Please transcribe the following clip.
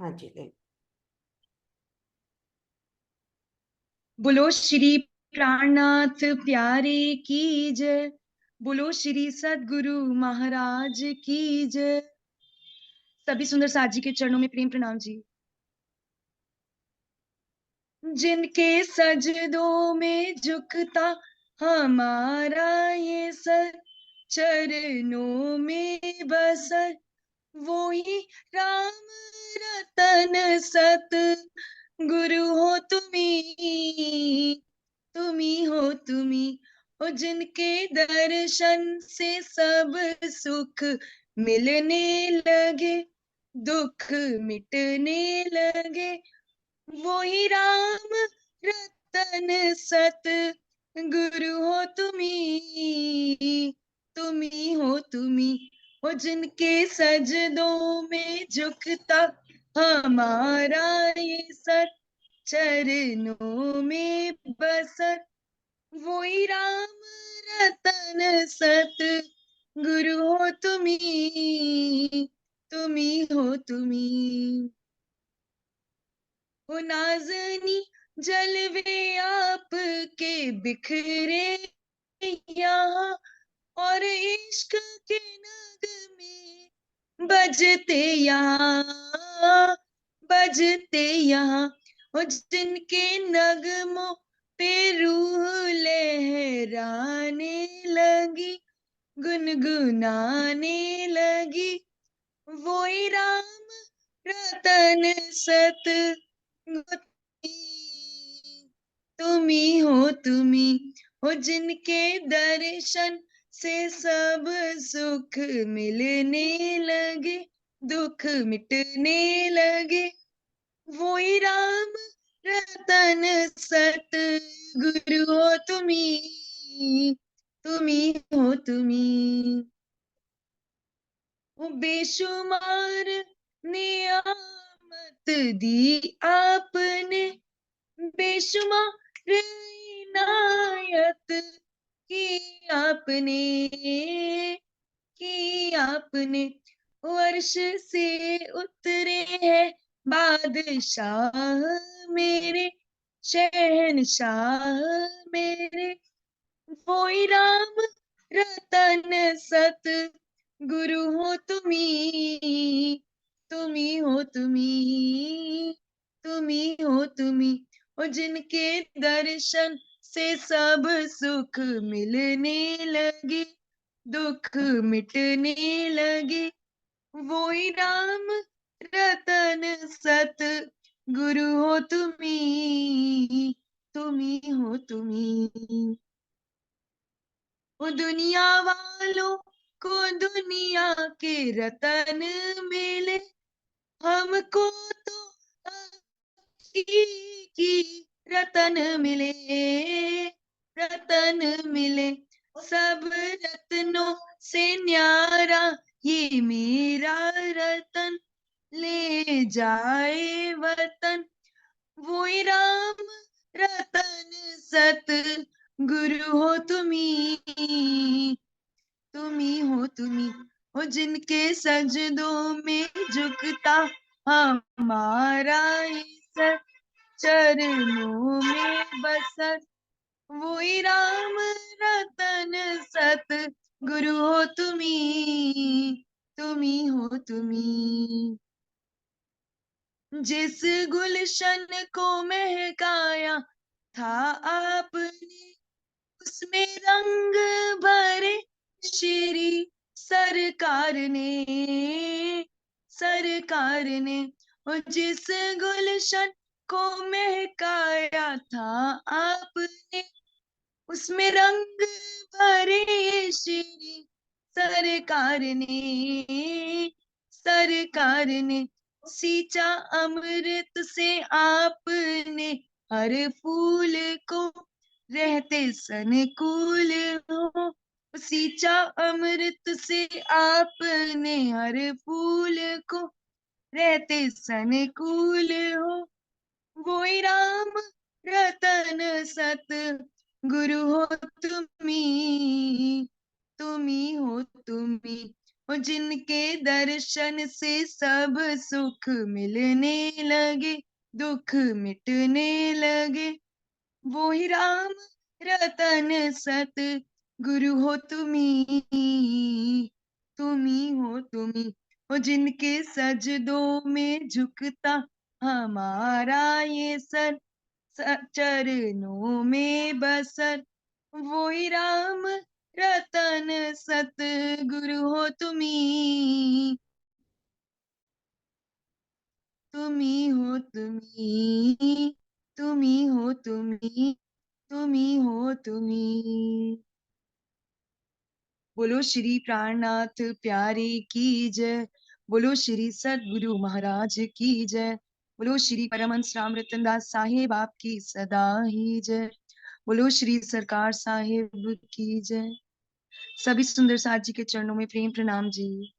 हाँ जी, ले। बोलो श्री प्राणनाथ प्यारे की जय। बोलो श्री सद्गुरु महाराज की जय। सभी सुंदर साथ जी के चरणों में प्रेम प्रणाम जी। जिनके सजदों में झुकता हमारा ये सर, चरणों में बसर वो ही राम रतन सत गुरु हो तुम्ही, तुम्ही हो तुम्ही। और जिनके दर्शन से सब सुख मिलने लगे, दुख मिटने लगे, वो ही राम रतन सत गुरु हो तुम्ही, तुम्ही हो तुम्ही। वो जिनके सजदों में झुकता हमारा ये सर, चरणों में बसर वो ही राम रतन सत गुरु हो तुम्ही, तुम्ही हो तुम्ही। हो नाज़नी जलवे आपके बिखरे यहाँ, और इश्क के नगमे बजते यहाँ, बजते यहाँ। और जिनके नगमों पे रूह लहराने लगी, गुनगुनाने लगी, वो ही राम रतन सत तुम्ही हो तुम्ही। हो जिनके दर्शन से सब सुख मिलने लगे, दुख मिटने लगे, वो ही राम रतन सत गुरु हो तुम्ही, तुम्ही हो तुम्ही। वो बेशुमार नियामत दी आपने, बेशुमार इनायत की आपने, की आपने। वर्ष से उतरे हैं बादशाह मेरे, शहनशाह मेरे, वो ही राम रतन सत गुरु हो तुम्ही, तुम्ही हो तुम्ही, तुम्ही हो तुम्ही। और जिनके दर्शन से सब सुख मिलने लगे, दुख मिटने लगे, वो ही राम रतन सत गुरु हो तुम्ही, तुम्ही हो तुम्ही। वो दुनिया वालों को दुनिया के रतन मिले, हमको तो की रतन मिले, रतन मिले। सब रत्नों से न्यारा ये मेरा रतन, ले जाए वतन, वो ही राम रतन सत गुरु हो तुम्ही, तुम्ही हो तुम्ही। हो जिनके सजदों में झुकता हमारा सर, चरणों में बसर वो ही राम रतन सत गुरु हो तुम्ही, तुम्ही हो तुम्ही। जिस गुलशन को महकाया था आपने, उसमें रंग भरे श्री सरकार ने, सरकार ने। और जिस गुलशन को महकाया था आपने, उसमें रंग भरे श्री सरकार ने, सरकार ने। सींचा अमृत से आपने हर फूल को, रहते सनकूल हो। सींचा अमृत से आपने हर फूल को, रहते सनकूल हो, वो ही राम रतन सत गुरु हो तुम्ही, तुम्ही हो तुम्ही। और जिनके दर्शन से सब सुख मिलने लगे, दुख मिटने लगे, वो ही राम रतन सत गुरु हो तुम्ही, तुम्ही हो तुम्ही। और जिनके सजदों में झुकता हमारा ये सर, चरणों में बसर, वो ही राम रतन सत गुरु हो तुम्ही, तुम्ही हो तुम्ही, तुम्ही हो तुम्ही, तुम्ही हो तुम्ही। बोलो श्री प्राणनाथ प्यारे की जय, बोलो श्री सद्गुरु महाराज की जय, बोलो श्री परमहंस राम रतन दास साहेब आपकी सदा ही जय, बोलो श्री सरकार साहेब की जय। सभी सुंदर साथ जी के चरणों में प्रेम प्रणाम जी।